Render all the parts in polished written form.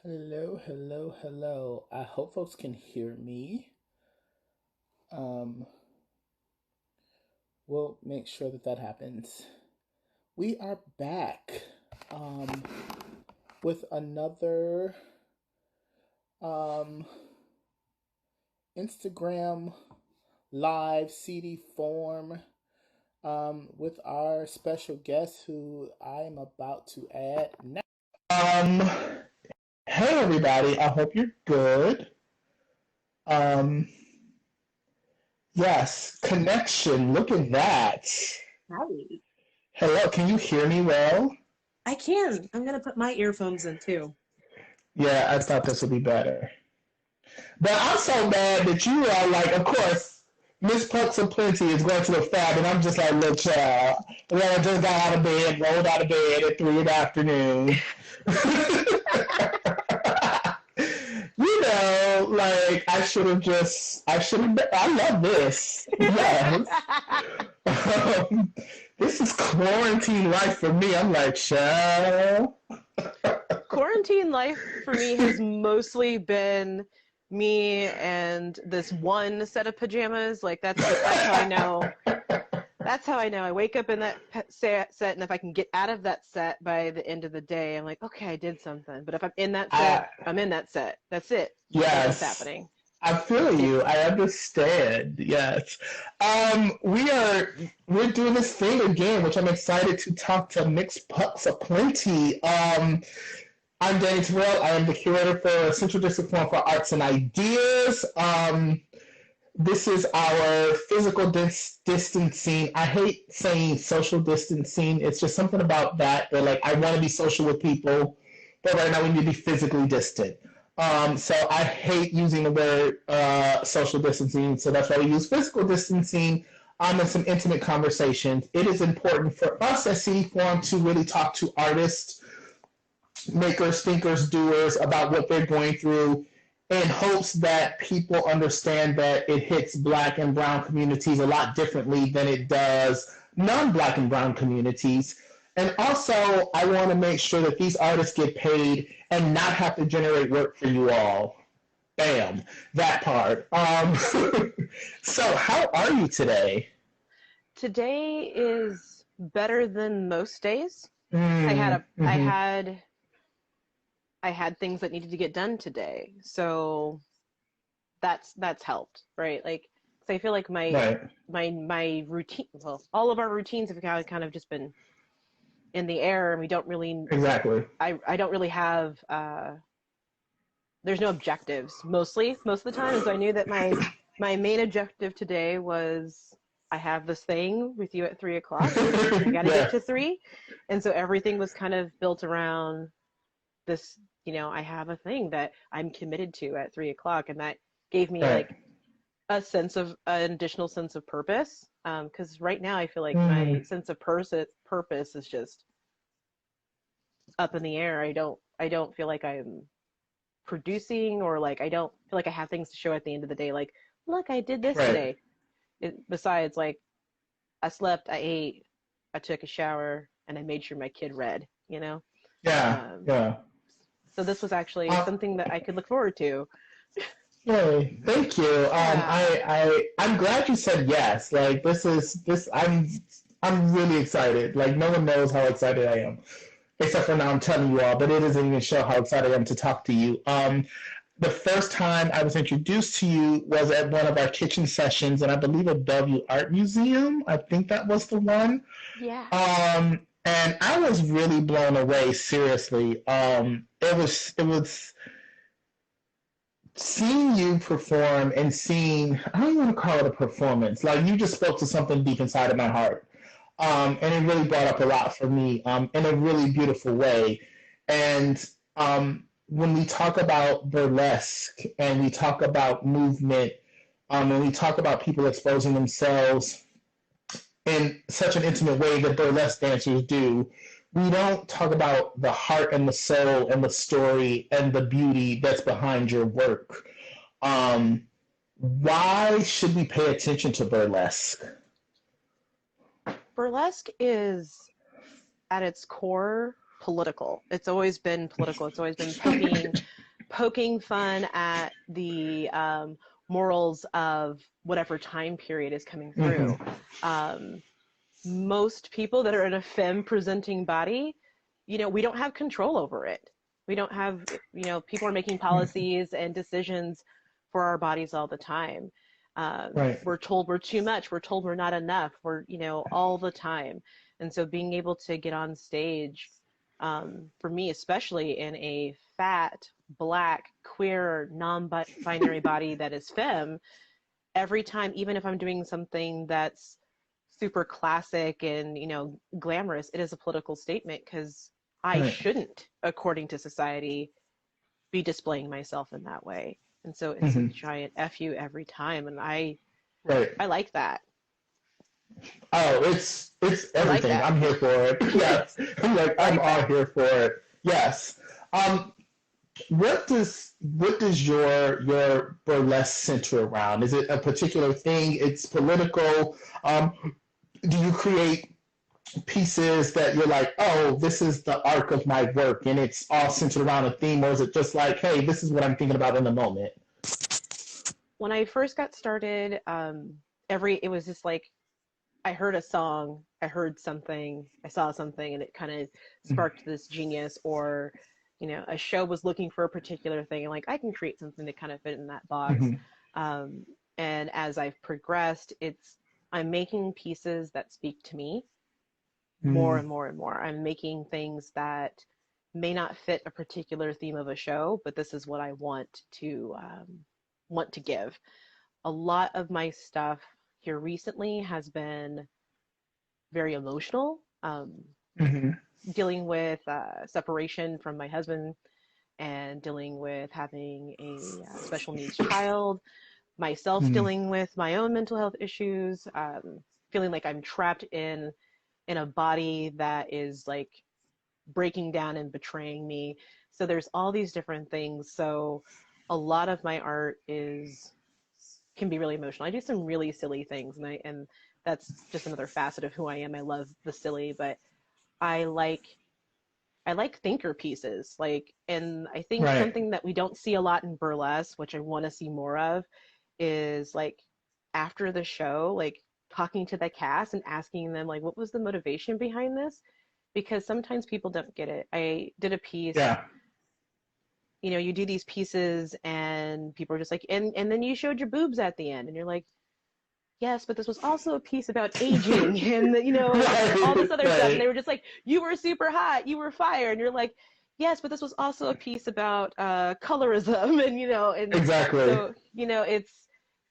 Hello, hello, hello. I hope folks can hear me. Um, we'll make sure that happens. We are back um, with another um, Instagram live CD form with our special guest who I am about to add now. Um, hey everybody, I hope you're good. Um, yes, connection, look at that. Howdy. Hello, can you hear me well? I can. I'm gonna put my earphones in too. Yeah, I thought this would be better. But I'm so mad that you are like, of course, Miss Pucksaplenty is going to the fab, and I'm just like, look, child. And then I just got out of bed, rolled out of bed at 3 in the afternoon. Like, I should have, I love this. Yes. Um, this is quarantine life for me. I'm like, child. Quarantine life for me has mostly been me and this one set of pajamas. Like that's how I know. That's how I know. I wake up in that set, and if I can get out of that set by the end of the day, I'm like, okay, I did something. But if I'm in that set, I, I'm in that set. That's it. Nothing else yes. happening. I feel you. I understand. Yes. We're doing this thing again, which I'm excited to talk to Mixed Pucks Aplenty. I'm Danny Terrell. I am the curator for Central District Forum for Arts and Ideas. This is our physical distancing. I hate saying social distancing. It's just something about that. Where like I want to be social with people, but right now we need to be physically distant. So I hate using the word social distancing. So that's why we use physical distancing in some intimate conversations. It is important for us at City Forum to really talk to artists, makers, thinkers, doers about what they're going through in hopes that people understand that it hits Black and Brown communities a lot differently than it does non-Black and Brown communities. And also, I want to make sure that these artists get paid and not have to generate work for you all. Bam, that part. So, how are you today? Today is better than most days. I had Mm, a I mm-hmm. had I had things that needed to get done today. So that's helped, right? Like, 'cause I feel like Right, my routine, well, all of our routines have kind of just been in the air, and we don't really, exactly. I don't really have, there's no objectives most of the time. And so I knew that my main objective today was I have this thing with you at 3 o'clock. I got to get Yeah, to three, and so everything was kind of built around this. I have a thing that I'm committed to at 3 o'clock, and that gave me right. like an additional sense of purpose. Because right now I feel like my Mm, sense of purpose is just up in the air. I don't feel like I'm producing, or like I don't feel like I have things to show at the end of the day. Like, look, I did this right. today. Besides, like, I slept, I ate, I took a shower, and I made sure my kid read. Yeah, Um, yeah. so this was actually Uh, something that I could look forward to. Yay, thank you. Yeah. I'm glad you said yes. Like I'm really excited. Like no one knows how excited I am, except for now I'm telling you all. But it doesn't even show how excited I am to talk to you. The first time I was introduced to you was at one of our kitchen sessions, and I believe at Bellevue Art Museum. I think that was the one. Yes. And I was really blown away. Seriously. It was seeing you perform and seeing, I don't want to call it a performance, like you just spoke to something deep inside of my heart. And it really brought up a lot for me in a really beautiful way. And when we talk about burlesque and we talk about movement, and we talk about people exposing themselves in such an intimate way that burlesque dancers do, we don't talk about the heart and the soul and the story and the beauty that's behind your work. Um, why should we pay attention to burlesque? Burlesque is at its core political. It's always been political. It's always been poking fun at the morals of whatever time period is coming through. Most people that are in a femme presenting body, you know, we don't have control over it. We don't have, you know, people are making policies and decisions for our bodies all the time. We're told we're too much. We're told we're not enough. We're, you know, all the time. And so being able to get on stage, for me, especially in a fat, black, queer, non-binary body that is femme, every time, even if I'm doing something that's super classic and, you know, glamorous, it is a political statement because I shouldn't, according to society, be displaying myself in that way. And so it's a giant F you every time. And I like that. Oh, it's everything. Like I'm here for it. Yes. I'm all here for it. Yes. What does your burlesque center around? Is it a particular thing? It's political. Do you create pieces that you're like, oh, this is the arc of my work and it's all centered around a theme, or is it just like, hey, this is what I'm thinking about in the moment? When I first got started, it was just like, I heard a song, I heard something, I saw something, and it kind of sparked this genius, or, you know, a show was looking for a particular thing, and like, I can create something to kind of fit in that box. And as I've progressed, I'm making pieces that speak to me more and more and more. I'm making things that may not fit a particular theme of a show, but this is what I want to give. A lot of my stuff here recently has been very emotional, dealing with separation from my husband and dealing with having a special needs child, myself dealing with my own mental health issues, feeling like I'm trapped in a body that is like breaking down and betraying me. So there's all these different things. So a lot of my art can be really emotional. I do some really silly things, and that's just another facet of who I am. I love the silly, but I like thinker pieces. And I think something that we don't see a lot in burlesque, which I want to see more of, is like after the show, like talking to the cast and asking them like, what was the motivation behind this? Because sometimes people don't get it. I did a piece. You know, you do these pieces and people are just like, and then you showed your boobs at the end, and you're like, yes, but this was also a piece about aging and, you know, all this other stuff. And they were just like, you were super hot, you were fire. And you're like, yes, but this was also a piece about colorism, and, you know, and so, you know,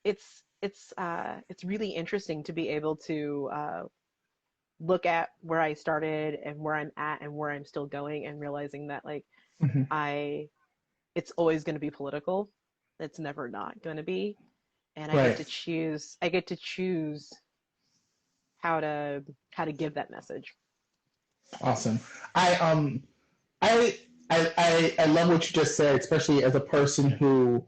it's really interesting to be able to look at where I started and where I'm at and where I'm still going, and realizing that like it's always going to be political. It's never not going to be. And I get to choose how to give that message. Awesome. I love what you just said, especially as a person who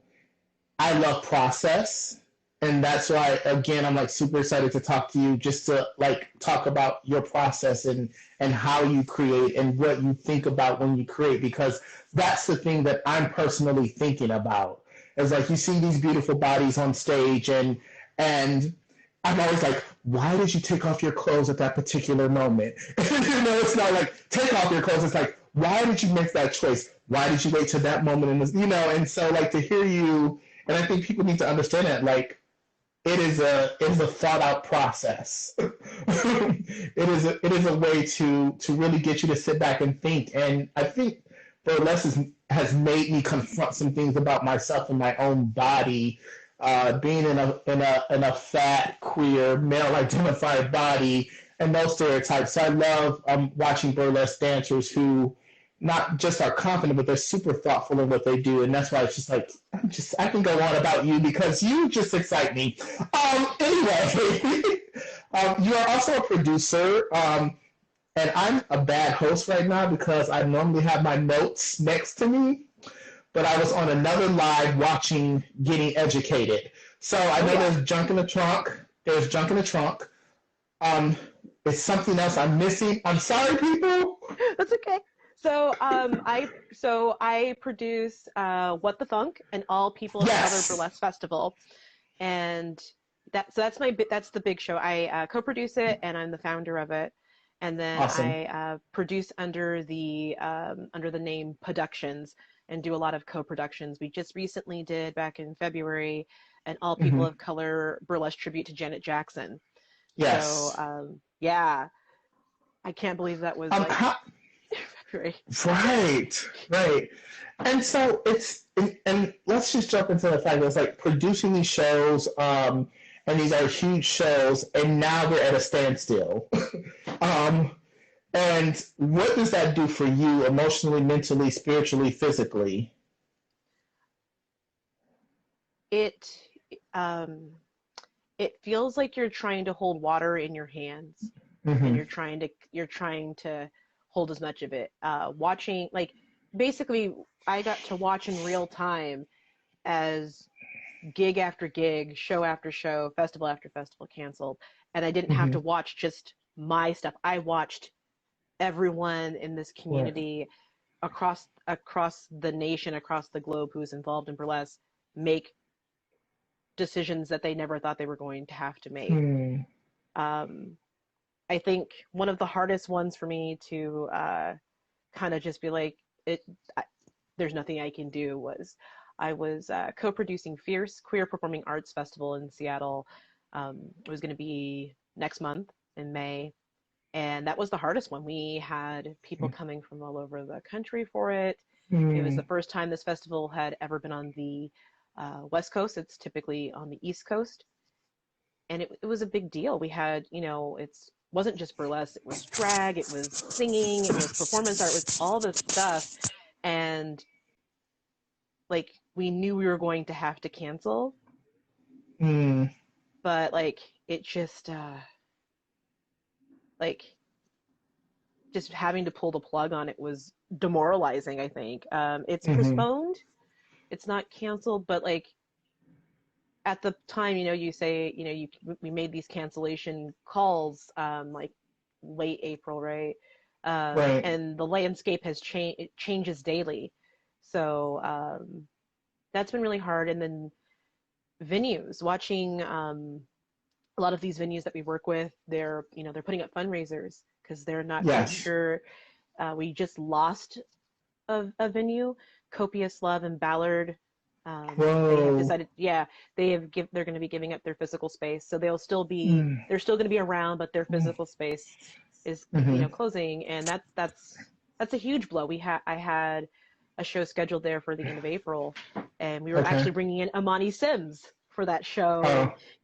I love process. And that's why, again, I'm like super excited to talk to you, just to like talk about your process and how you create and what you think about when you create, because that's the thing that I'm personally thinking about. It's like you see these beautiful bodies on stage, and I'm always like, why did you take off your clothes at that particular moment? You know, it's not like take off your clothes. It's like, why did you make that choice? Why did you wait till that moment? And you know, and so like to hear you, and I think people need to understand that like it is a thought out process. It is a way to really get you to sit back and think. And I think burlesque has made me confront some things about myself and my own body, being in a fat, queer, male-identified body, and those stereotypes. So I love watching burlesque dancers who not just are confident, but they're super thoughtful in what they do, and that's why it's just like I can go on about you because you just excite me. Anyway, you are also a producer. And I'm a bad host right now because I normally have my notes next to me, but I was on another live watching Getting Educated. So I know there's junk in the trunk. There's junk in the trunk. It's something else I'm missing. I'm sorry, people. That's okay. I produce What the Funk, an All People of Color Yes. Burlesque Festival, and that's the big show. I co-produce it, and I'm the founder of it. And then Awesome. I produce under the name Productions and do a lot of co-productions. We just recently did back in February an All People Hmm. of Color burlesque tribute to Janet Jackson. So Yes. yeah, I can't believe that was like How, February. right, right. And so and let's just jump into the fact that it's like producing these shows, and these are huge shows, and now they're at a standstill. um, and what does that do for you emotionally, mentally, spiritually, physically? It um, it feels like you're trying to hold water in your hands, and Hmm. you're trying to hold as much of it. Watching, like, basically, I got to watch in real time as gig after gig, show after show, festival after festival canceled, and I didn't have Hmm. to watch just my stuff. I watched everyone in this Right. community across the nation, across the globe, who's involved in burlesque, make decisions that they never thought they were going to have to make. Hmm. Um, I think one of the hardest ones for me to kind of just be like, it. I, there's nothing I can do was I was co-producing Fierce Queer Performing Arts Festival in Seattle. It was going to be next month in May, and that was the hardest one. We had people coming from all over the country for it. It was Hmm. the first time this festival had ever been on the West Coast. It's typically on the East Coast, and it was a big deal. We had, it's wasn't just burlesque, it was drag, it was singing, it was performance art, it was all this stuff. And like we knew we were going to have to cancel, Hmm. but like it just like just having to pull the plug on it was demoralizing, I think. It's Hmm. postponed, it's not canceled, but like at the time, you say, we made these cancellation calls, like late April, right? Right. And the landscape has changed, it changes daily. So that's been really hard. And then venues, watching a lot of these venues that we work with, they're putting up fundraisers because they're not quite Yes. sure. We just lost a venue, Copious Love in Ballard. They have Whoa. decided, yeah, they're going to be giving up their physical space, so Mm. they're still going to be around, but their Mm. physical space is, Hmm. closing, and that's a huge blow. I had a show scheduled there for the end of April, and we were Okay. actually bringing in Amani Sims for that show,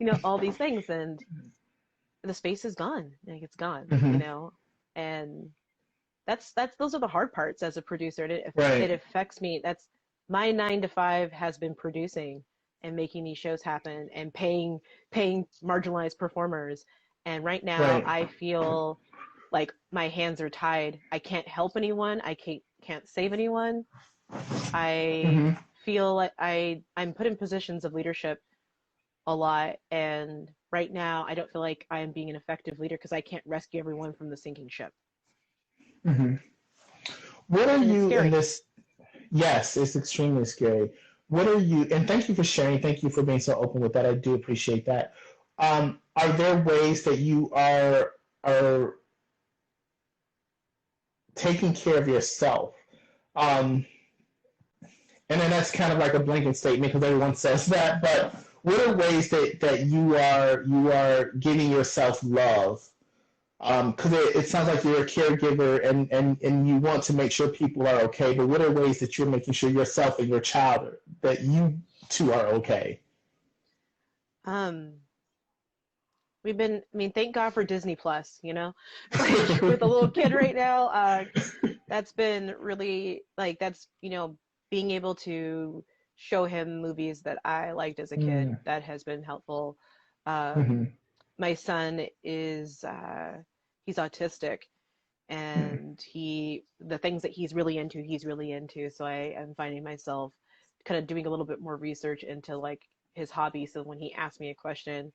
and Oh. all these things, and the space is gone, like it's gone, Hmm. and that's those are the hard parts as a producer. It Right. affects me. That's my 9 to 5 has been producing and making these shows happen and paying marginalized performers. And right now, Right. I feel like my hands are tied. I can't help anyone. I can't save anyone. I Hmm. feel like I'm put in positions of leadership a lot, and right now, I don't feel like I am being an effective leader because I can't rescue everyone from the sinking ship, Hmm. What are and it's you in scary. this? Yes, it's extremely scary. What are you? And thank you for sharing. Thank you for being so open with that. I do appreciate that. Are there ways that you are taking care of yourself? Um, and then that's kind of like a blanket statement because everyone says that. But what are ways that you are giving yourself love? Because it sounds like you're a caregiver and you want to make sure people are okay. But what are ways that you're making sure yourself and your child that you two are okay? Um, thank God for Disney Plus, like with a little kid right now, that's been really like that's, being able to show him movies that I liked as a kid, Mm. that has been helpful. Um, Mhm. my son he's autistic, Mm. and the things that he's really into. So I am finding myself kind of doing a little bit more research into like his hobby. So when he asks me a question,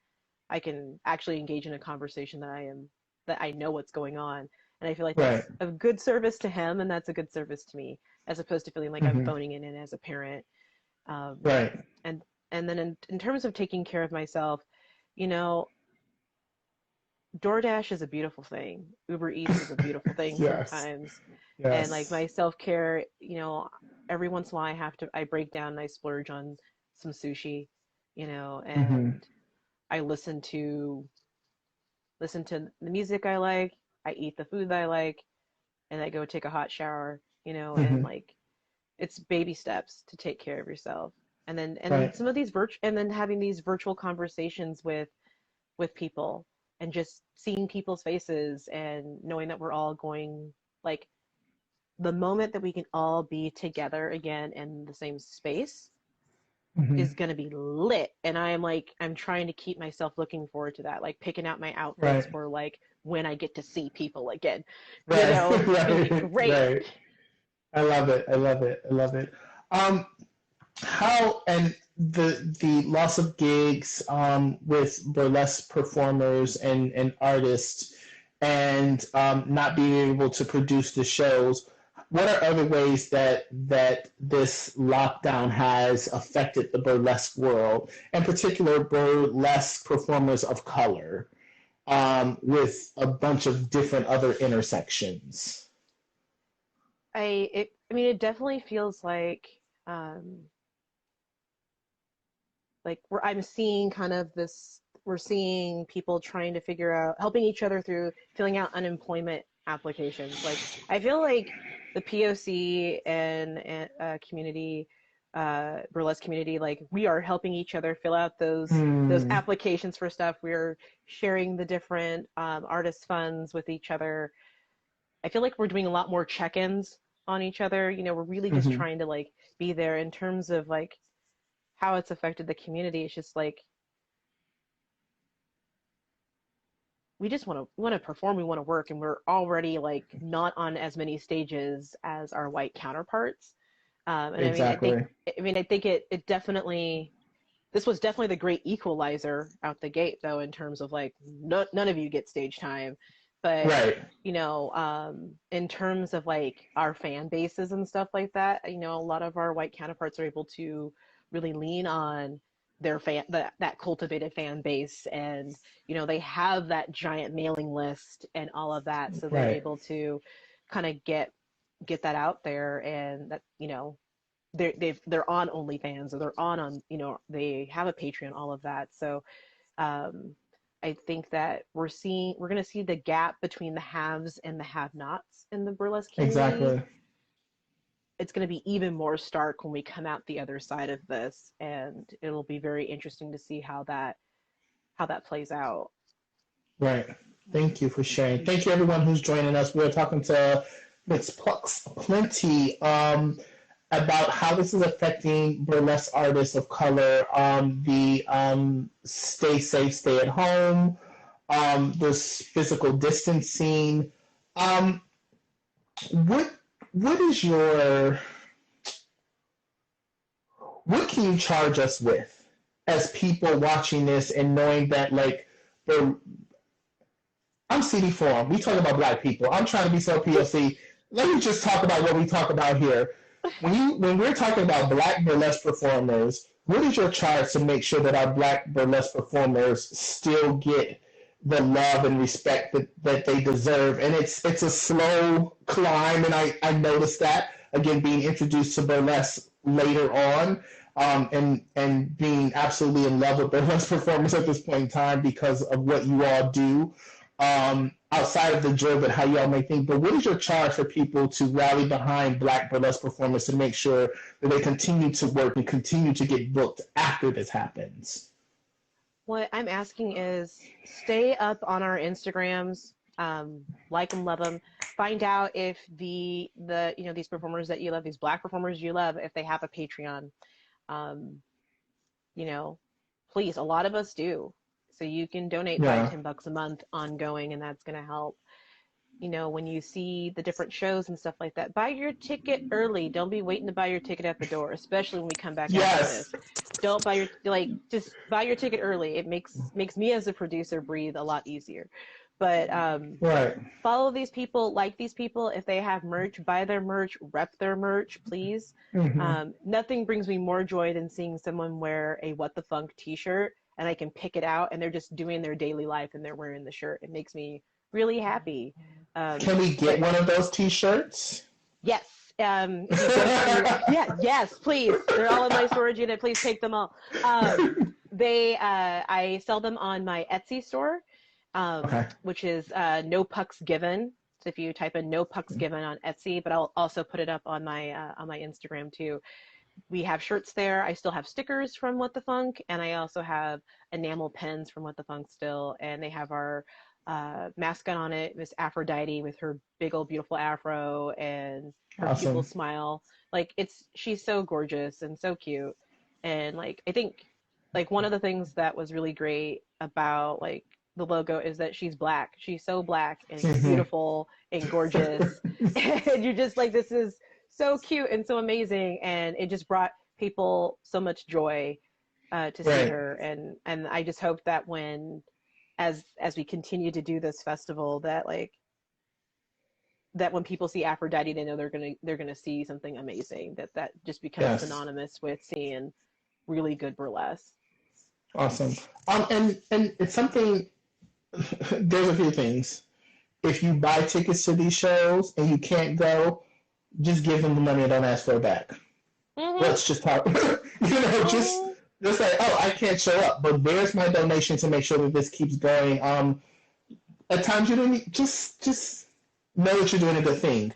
I can actually engage in a conversation that I know what's going on. And I feel like Right. that's a good service to him, and that's a good service to me, as opposed to feeling like I'm Hmm. phoning it in as a parent. Um, Right. and and then in terms of taking care of myself, you know, DoorDash is a beautiful thing. Uber Eats is a beautiful thing Yes. sometimes. And like Yes. my self-care, every once in a while I break down and I splurge on some sushi, Hmm. and I listen to the music I like, I eat the food that I like, and I go take a hot shower, and Hmm. like it's baby steps to take care of yourself. And then Right. some of these and then having these virtual conversations with people and just seeing people's faces and knowing that we're all going, like, the moment that we can all be together again in the same space is Hmm. going to be lit. And I'm trying to keep myself looking forward to that, like picking out my outfits Right. for like when I get to see people again. Right. It's going to be Right. great. Right. I love it. I love it. I love it. Um, how and the loss of gigs with burlesque performers and artists and not being able to produce the shows, what are other ways that this lockdown has affected the burlesque world, in particular burlesque performers of color, with a bunch of different other intersections? I mean, it definitely feels um, like I'm seeing kind of this. We're seeing people trying to figure out, helping each other through filling out unemployment applications. Like I feel like the POC and community, burlesque community, like we are helping each other fill out those Hmm. applications for stuff. We're sharing the different artist funds with each other. I feel like we're doing a lot more check-ins on each other. We're really just Hmm. trying to like be there in terms of like how it's affected the community. It's just like we just want to perform, we want to work, and we're already like not on as many stages as our white counterparts. And Exactly. I think it definitely, this was definitely the great equalizer out the gate, though, in terms of like none of you get stage time. But Right. in terms of like our fan bases and stuff like that, a lot of our white counterparts are able to really lean on their that cultivated fan base, and they have that giant mailing list and all of that, so they're Right. able to kind of get that out there, and that they're on OnlyFans, or they're on they have a Patreon, all of that. So um, I think that we're going to see the gap between the haves and the have-nots in the burlesque community. Exactly. It's going to be even more stark when we come out the other side of this, and it'll be very interesting to see how that plays out. Right. Thank you for sharing. Thank you, everyone who's joining us. We're talking to Miss Plucks Plenty about how this is affecting burlesque artists of color, the stay safe, stay at home, this physical distancing. Um, what what is your what can you charge us with as people watching this and knowing that like the I'm CD Forum. We talk about black people. I'm trying to be so POC. Let me just talk about what we talk about here. When we're talking about black burlesque performers, what is your charge to make sure that our black burlesque performers still get the love and respect that they deserve? And it's a slow climb, and I noticed that again being introduced to burlesque later on. And being absolutely in love with burlesque performers at this point in time because of what you all do, outside of the joy, but how y'all may think. But what is your charge for people to rally behind black burlesque performers to make sure that they continue to work and continue to get booked after this happens? What I'm asking is stay up on our Instagrams, like them, love them. Find out if these performers that you love, these black performers you love, if they have a Patreon. Um, you know, please, a lot of us do. So you can donate five, Yeah. $10 a month ongoing, and that's going to help. When you see the different shows and stuff like that, buy your ticket early. Don't be waiting to buy your ticket at the door, especially when we come back after Yes. this. Don't buy your, like, just buy your ticket early. It makes me as a producer breathe a lot easier. But Right. follow these people, like these people. If they have merch, buy their merch, rep their merch, please. Nothing brings me more joy than seeing someone wear a What the Funk t-shirt and I can pick it out and they're just doing their daily life and they're wearing the shirt. It makes me really happy. Can we get one of those t-shirts? Yes. If you go through, yeah, yes, please. They're all in my storage unit. Please take them all. I sell them on my Etsy store, which is No Pucks Given. So if you type in No Pucks Given on Etsy, but I'll also put it up on my Instagram too. We have shirts there. I still have stickers from What the Funk, and I also have enamel pens from What the Funk still, and they have our mascot on it, Miss Aphrodite, with her big old beautiful afro and her cute little smile. Like, she's so gorgeous and so cute. And like, I think like one of the things that was really great about like the logo is that she's black. She's so black and beautiful and gorgeous. And you're just like, this is so cute and so amazing. And it just brought people so much joy to see her. And I just hope that when as we continue to do this festival, that when people see Aphrodite, they know they're gonna see something amazing. That just becomes synonymous with seeing really good burlesque. Awesome. And it's something. There's a few things. If you buy tickets to these shows and you can't go, just give them the money and don't ask for it back. Let's just talk. Just like, oh, I can't show up, but there's my donation to make sure that this keeps going. At times you don't just know that you're doing a good thing.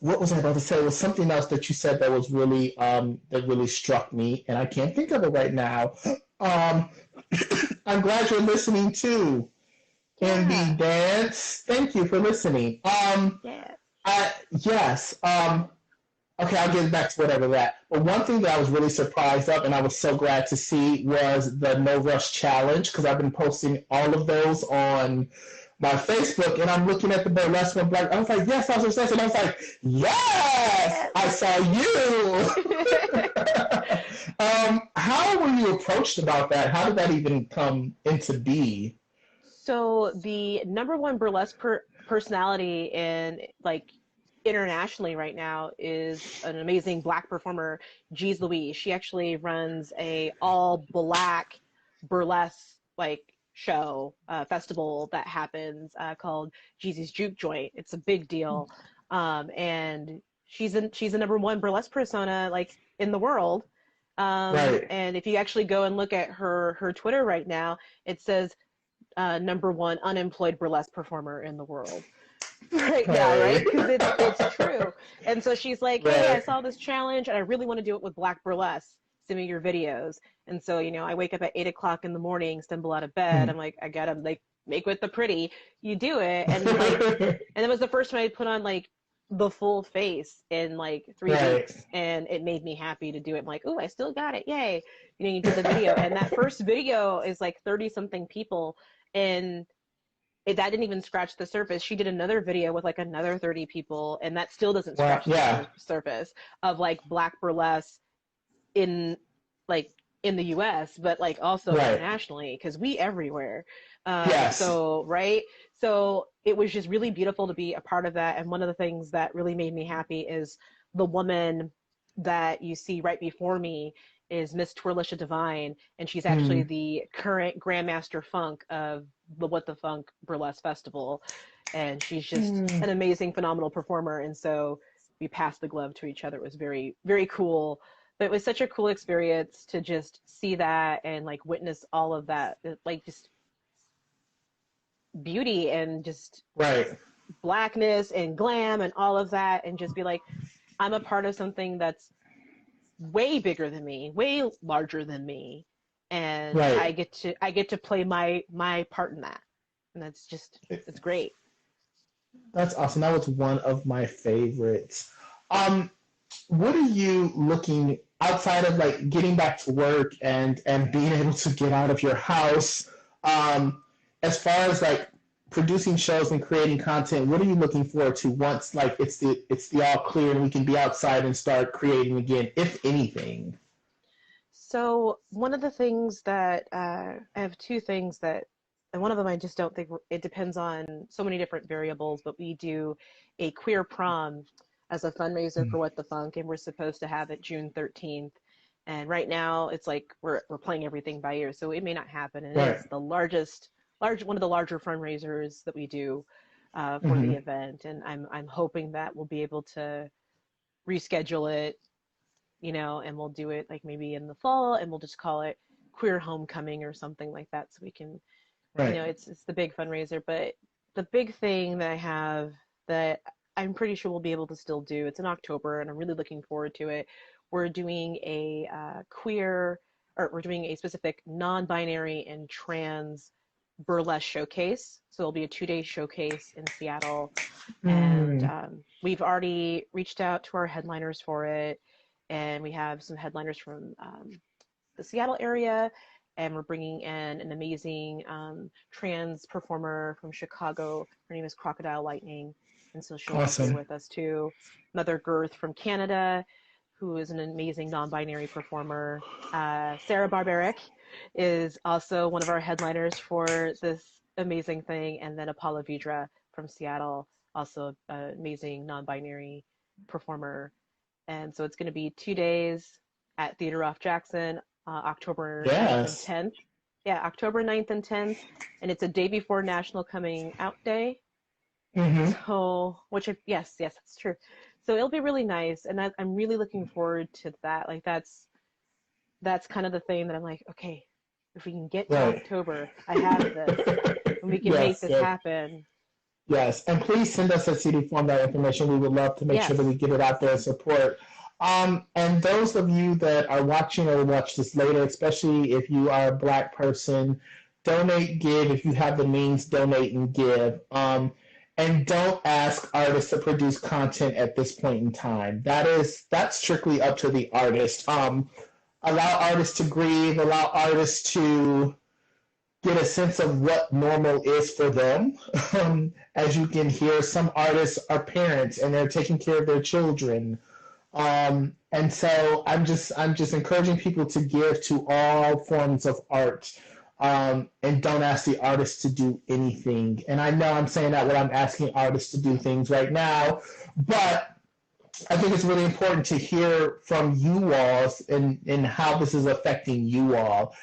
What was I about to say? It was something else that you said that was really that really struck me, and I can't think of it right now. I'm glad you're listening too. NB Dance. Thank you for listening. Yes. Okay, I'll get back to whatever that. But one thing that I was really surprised of, and I was so glad to see, was the No Rush Challenge, because I've been posting all of those on my Facebook, and I'm looking at the burlesque one. I was like, yes, I was obsessed, and I was like, yes, I saw you. How were you approached about that? How did that even come into be? So the #1 burlesque personality in like internationally right now is an amazing black performer, Jeez Louise. She actually runs a all black burlesque like show festival that happens called Jeezy's Juke Joint. It's a big deal, and she's a #1 burlesque persona like in the world. And if you actually go and look at her Twitter right now, it says #1 unemployed burlesque performer in the world right now, right? Because it's true. And so she's like, hey, I saw this challenge and I really want to do it with black burlesque. Send me your videos. And so, I wake up at 8 o'clock in the morning, stumble out of bed. I'm like, I gotta like make with the pretty. You do it. And and it was the first time I put on like the full face in like 3 weeks, and it made me happy to do it. I'm like, oh, I still got it. Yay. You did the video. And that first video is like 30 something people. And that didn't even scratch the surface. She did another video with like another 30 people, and that still doesn't scratch the surface of like black burlesque in the US, but like also internationally, because we everywhere. So it was just really beautiful to be a part of that. And one of the things that really made me happy is the woman that you see right before me is Miss Twirlisha Divine, and she's actually the current Grandmaster Funk of the What the Funk Burlesque Festival, and she's just an amazing, phenomenal performer. And so we passed the glove to each other. It was very, very cool. But it was such a cool experience to just see that and like witness all of that, like just beauty and just blackness and glam and all of that, and just be like, I'm a part of something that's way bigger than me, way larger than me, and I get to play my part in that, and that's just, it's great. That's awesome. That was one of my favorites. What are you looking outside of like getting back to work and being able to get out of your house? As far as like producing shows and creating content, what are you looking forward to once like it's the all clear and we can be outside and start creating again, if anything? So one of the things that I have two things that and one of them I just don't think it depends on so many different variables, but we do a queer prom as a fundraiser for What the Funk, and we're supposed to have it June 13th. And right now it's like we're playing everything by ear, so it may not happen. And Right. it's the one of the larger fundraisers that we do for the Mm-hmm. event, and I'm hoping that we'll be able to reschedule it, and we'll do it like maybe in the fall, and we'll just call it Queer Homecoming or something like that, so we can, Right. it's the big fundraiser. But the big thing that I have that I'm pretty sure we'll be able to still do, it's in October, and I'm really looking forward to it. We're doing a we're doing a specific non-binary and trans burlesque showcase. So it'll be a 2-day showcase in Seattle, and Mm. we've already reached out to our headliners for it, and we have some headliners from the Seattle area, and we're bringing in an amazing trans performer from Chicago. Her name is Crocodile Lightning, and so she'll be here Awesome. with us too. Another Girth from Canada, who is an amazing non-binary performer. Sarah Barbaric is also one of our headliners for this amazing thing, and then Apollo Vidra from Seattle, also an amazing non-binary performer. And so it's going to be 2 days at Theater Off Jackson, October 9th and Yes. 10th. Yeah, October 9th and 10th. And it's a day before National Coming Out Day. Mm-hmm. So, yes, that's true. So it'll be really nice. And I'm really looking forward to that. Like, that's kind of the thing that I'm like, okay, if we can get to Right. October, I have this, and we can make Yes. this Yes. happen. Yes, and please send us at CD Form that information. We would love to make sure that we Yes. get it out there and support. And those of you that are watching or watch this later, especially if you are a Black person, donate, give. If you have the means, donate and give. And don't ask artists to produce content at this point in time. That's strictly up to the artist. Allow artists to grieve. Allow artists to get a sense of what normal is for them. As you can hear, some artists are parents and they're taking care of their children. And so I'm just encouraging people to give to all forms of art. And don't ask the artists to do anything. And I know I'm saying that when I'm asking artists to do things right now, but I think it's really important to hear from you all and how this is affecting you all.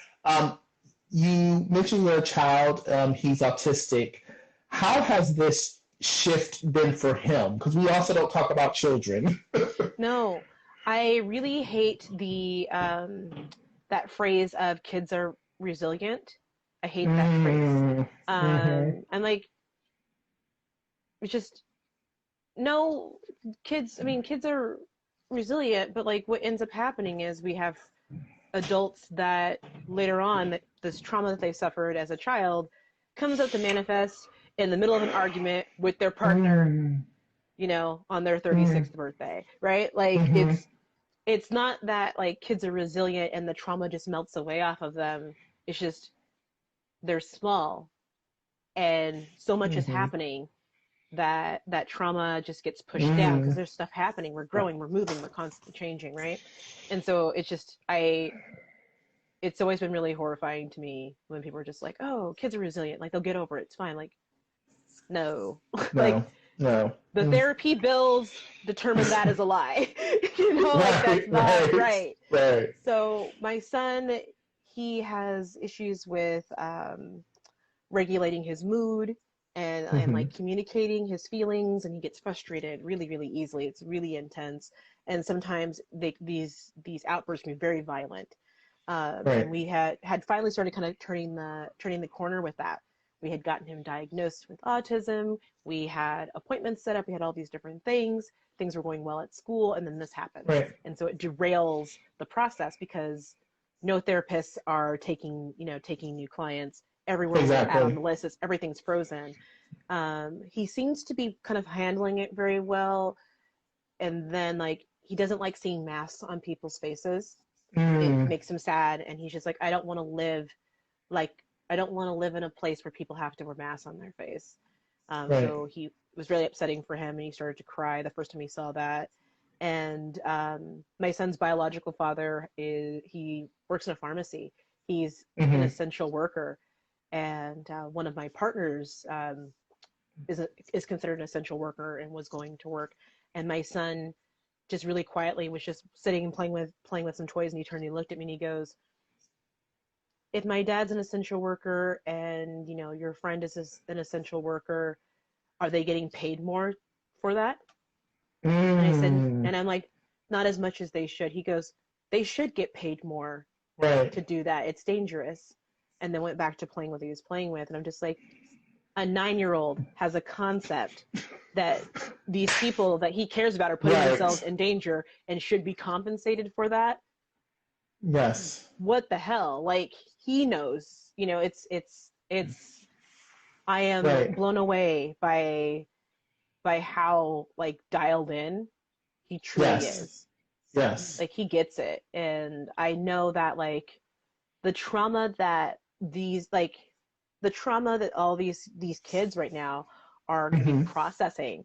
You mentioned your child, he's autistic. How has this shift been for him? Because we also don't talk about children. No, I really hate the that phrase of kids are resilient. I hate that phrase. Mm-hmm. And like, it's just no kids. I mean, kids are resilient, but like, what ends up happening is we have adults that later on, that this trauma that they suffered as a child comes up to manifest in the middle of an argument with their partner, on their 36th birthday, right? Like, Mm-hmm. it's not that like kids are resilient and the trauma just melts away off of them. It's just they're small and so much is Mm-hmm. happening that trauma just gets pushed down because Mm-hmm. there's stuff happening. We're growing, we're moving, we're constantly changing, right? And so it's always been really horrifying to me when people are just like, oh, kids are resilient, like they'll get over it, it's fine. Like, no. Like, No, no. the therapy bills determine that is a lie. Like, that's Right, not right, right. right. So my son, he has issues with regulating his mood and Mm-hmm. like communicating his feelings, and he gets frustrated really, really easily. It's really intense, and sometimes these outbursts can be very violent. And Right, we had finally started kind of turning the corner with that. We had gotten him diagnosed with autism. We had appointments set up. We had all these different things. Things were going well at school, and then this happens, right. and so it derails the process because no therapists are taking new clients. Everywhere we're at on Exactly. the list is everything's frozen. He seems to be kind of handling it very well, and then like he doesn't like seeing masks on people's faces. It Mm, makes him sad, and he's just like, like I don't want to live in a place where people have to wear masks on their face. right. So he it was really upsetting for him, and he started to cry the first time he saw that. And my son's biological father he works in a pharmacy. He's an Mm-hmm. essential worker, and one of my partners is considered an essential worker and was going to work, and my son just really quietly was just sitting and playing with some toys, and he turned and he looked at me and he goes, if my dad's an essential worker and your friend is an essential worker, are they getting paid more for that? And I said, and I'm like, not as much as they should. He goes, they should get paid more to do that. It's dangerous. And then went back to playing with what he was playing with. And I'm just like, a 9-year-old has a concept that these people that he cares about are putting themselves in danger and should be compensated for that. Yes. What the hell? Like, he knows, it's I am blown away by how like dialed in he truly is. Yes. Like, he gets it. And I know that like the trauma that all these kids right now are going to be processing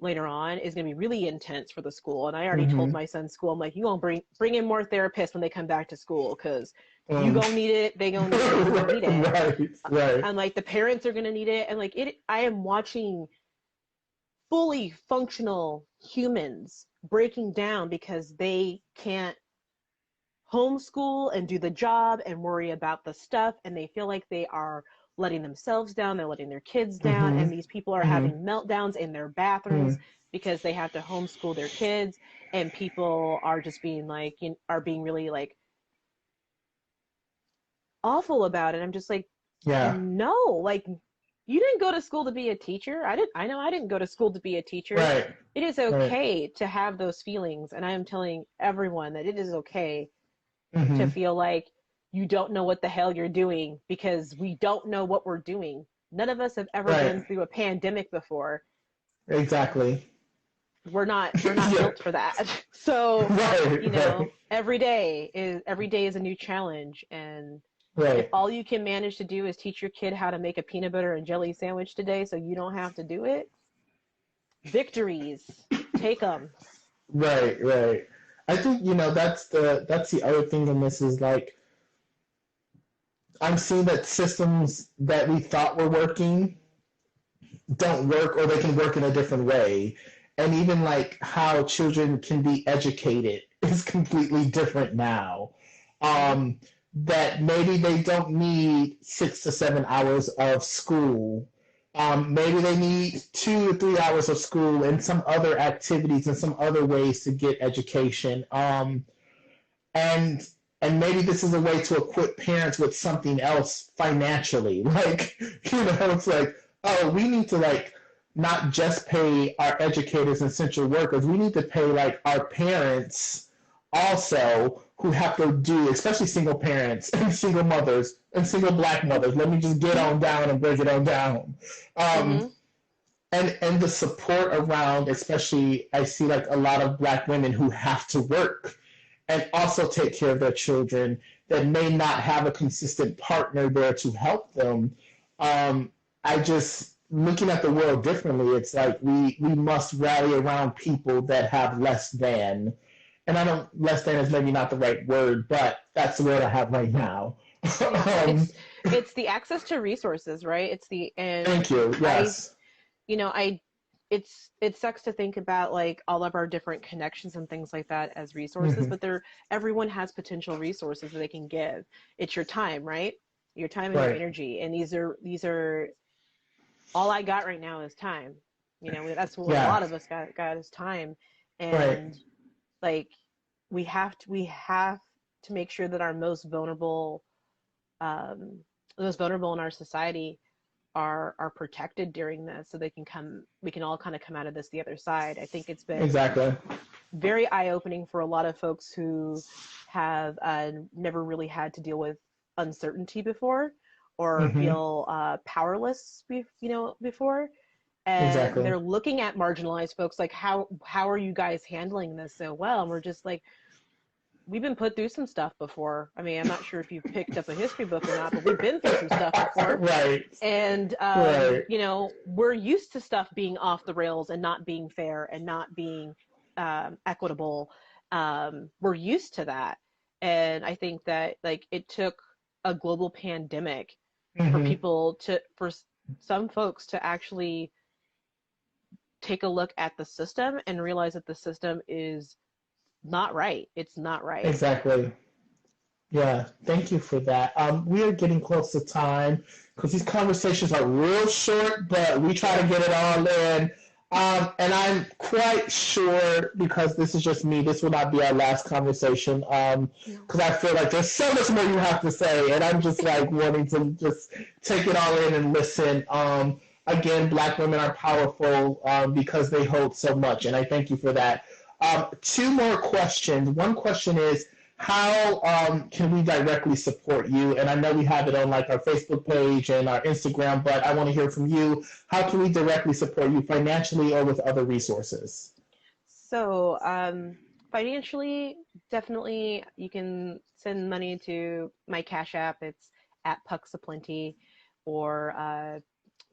later on is going to be really intense for the school. And I already told my son's school, I'm like, you gonna bring in more therapists when they come back to school, because you gonna need it, they gonna need it, you gonna need it. Right. And like the parents are gonna need it. And like I am watching fully functional humans breaking down because they can't homeschool and do the job and worry about the stuff, and they feel like they are letting themselves down, they're letting their kids down, and these people are having meltdowns in their bathrooms because they have to homeschool their kids, and people are just being like, are being really like awful about it. I'm just like, no, like, you didn't go to school to be a teacher. I know I didn't go to school to be a teacher. Right. It is okay to have those feelings, and I am telling everyone that it is okay to feel like you don't know what the hell you're doing, because we don't know what we're doing. None of us have ever been through a pandemic before. Exactly. We're not built for that. So every day is a new challenge, and if all you can manage to do is teach your kid how to make a peanut butter and jelly sandwich today so you don't have to do it, victories, take them. Right. I think that's the other thing in this is like, I'm seeing that systems that we thought were working don't work, or they can work in a different way. And even like how children can be educated is completely different now. That maybe they don't need 6 to 7 hours of school. Maybe they need 2 to 3 hours of school and some other activities and some other ways to get education. And maybe this is a way to equip parents with something else financially. Like, it's like, oh, we need to like not just pay our educators and essential workers. We need to pay like our parents also, who have to do, especially single parents and single mothers and single Black mothers. Let me just get on down and break it on down. And the support around, especially I see like a lot of Black women who have to work and also take care of their children that may not have a consistent partner there to help them. I just, looking at the world differently, it's like we must rally around people that have less than. And I don't, less than is maybe not the right word, but that's the word I have right now. It's the access to resources, right? Thank you. Yes. It sucks to think about like all of our different connections and things like that as resources, but everyone has potential resources that they can give. It's your time, right? Your time and your energy, and these are all I got right now is time. That's what a lot of us got is time, and like we have to make sure that our most vulnerable in our society are protected during this, so we can all kind of come out of this the other side. I think it's been very eye-opening for a lot of folks who have never really had to deal with uncertainty before, or feel powerless before, and they're looking at marginalized folks like, how are you guys handling this so well? And we're just like, we've been put through some stuff before. I mean, I'm not sure if you've picked up a history book or not, but we've been through some stuff before. And, we're used to stuff being off the rails and not being fair and not being equitable. We're used to that. And I think that like it took a global pandemic for Mm-hmm. people to, for some folks to actually take a look at the system and realize that the system is not right. It's not right. Exactly. Yeah, thank you for that. We are getting close to time because these conversations are real short, but we try to get it all in. And I'm quite sure, because this is just me, this will not be our last conversation. No. Because I feel like there's so much more you have to say, and I'm just like wanting to just take it all in and listen. Again, Black women are powerful because they hold so much, and I thank you for that. Two more questions. One question is, how can we directly support you? And I know we have it on like our Facebook page and our Instagram, but I want to hear from you. How can we directly support you financially or with other resources? So, financially, definitely you can send money to my Cash App. It's at pucksaplenty, or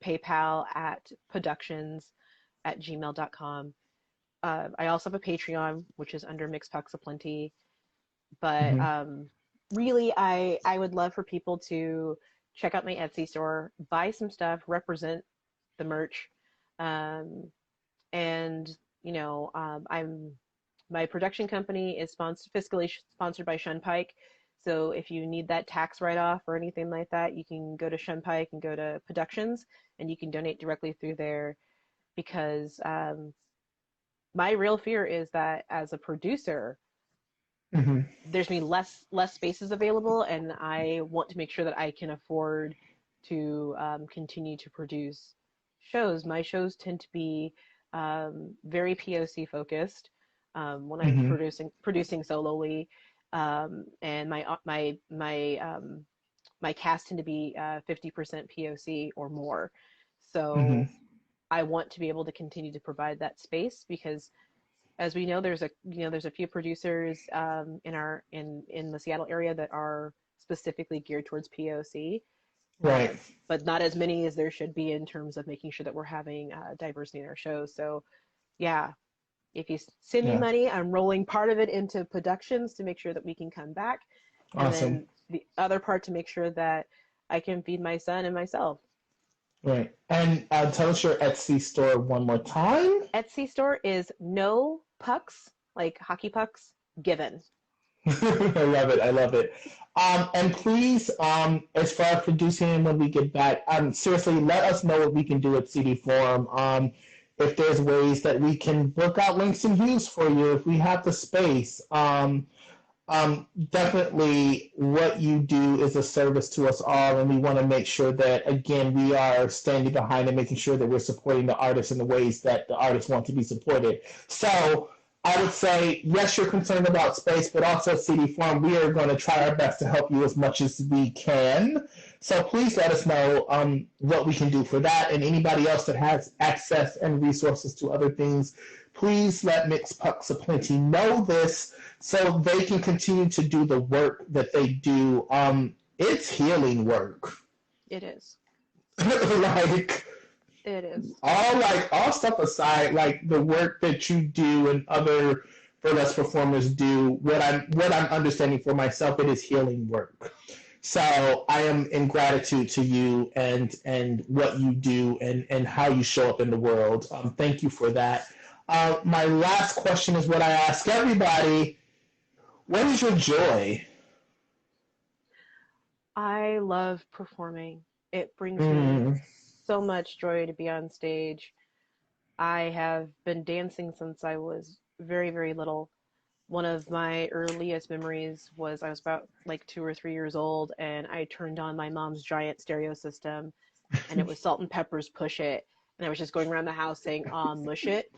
PayPal at productions@gmail.com. I also have a Patreon, which is under Mixed Pucksaplenty. But Mm-hmm. really, I would love for people to check out my Etsy store, buy some stuff, represent the merch, um, and I'm my production company is fiscally sponsored by Shunpike. So if you need that tax write-off or anything like that, you can go to Shunpike and go to Productions, and you can donate directly through there. Because my real fear is that as a producer, Mm-hmm. there's me less spaces available, and I want to make sure that I can afford to continue to produce shows. My shows tend to be very POC focused when I'm Mm-hmm. producing solely, and my cast tend to be 50% POC or more. Mm-hmm. So I want to be able to continue to provide that space, because as we know, there's a few producers in the Seattle area that are specifically geared towards POC, uh, Right. but not as many as there should be in terms of making sure that we're having diversity in our shows. So yeah, if you send me Yeah. money, I'm rolling part of it into productions to make sure that we can come back, and Awesome. then the other part to make sure that I can feed my son and myself. Right. And tell us your Etsy store one more time. Etsy store is no pucks, like hockey pucks, given. I love it. I love it. And please, as far as producing when we get back, seriously, let us know what we can do at CD Forum. If there's ways that we can book out links and views for you, if we have the space. Definitely what you do is a service to us all, and we want to make sure that, again, we are standing behind and making sure that we're supporting the artists in the ways that the artists want to be supported. So I would say, yes, you're concerned about space, but also CD Forum, we are going to try our best to help you as much as we can. So please let us know what we can do for that, and anybody else that has access and resources to other things, please let Mixed Pucksaplenty know this so they can continue to do the work that they do. It's healing work. It is. like It is. all stuff aside, like the work that you do and other burlesque performers do, what I'm understanding for myself, it is healing work. So I am in gratitude to you and what you do and how you show up in the world. Thank you for that. My last question is what I ask everybody. What is your joy? I love performing. It brings me Mm, so much joy to be on stage. I have been dancing since I was very, very little. One of my earliest memories was I was about like 2 or 3 years old, and I turned on my mom's giant stereo system, and it was Salt and Pepper's Push It. And I was just going around the house saying, mush it,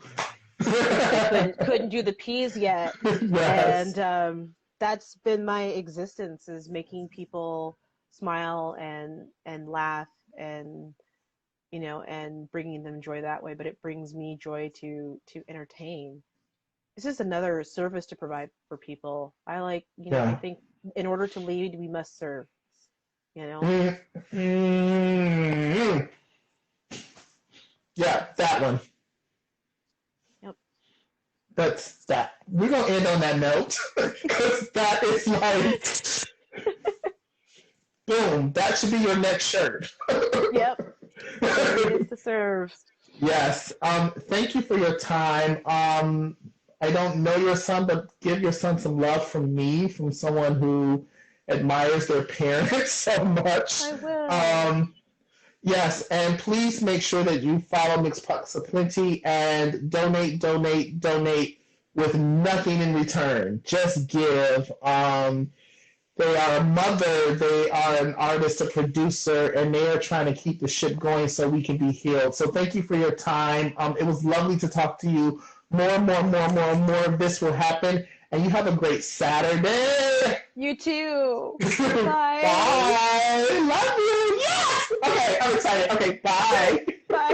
because I couldn't do the P's yet. yes. And that's been my existence, is making people smile and laugh, and and bringing them joy that way. But it brings me joy to entertain. It's just another service to provide for people. I Yeah. think in order to lead, we must serve, you know? Mm, mm, yeah, that one. Yep. That's that. We're gonna end on that note because that is like Boom. That should be your next shirt. Yep. It is to serve. Yes. Thank you for your time. I don't know your son, but give your son some love from me, from someone who admires their parents so much. I will. Yes, and please make sure that you follow Mxtress and donate with nothing in return. Just give. They are a mother, they are an artist, a producer, and they are trying to keep the ship going so we can be healed. So thank you for your time. It was lovely to talk to you. More of this will happen. And you have a great Saturday. You too. Bye. Bye. Bye. Love you. Yes. Okay, I'm excited. Okay, bye. Bye.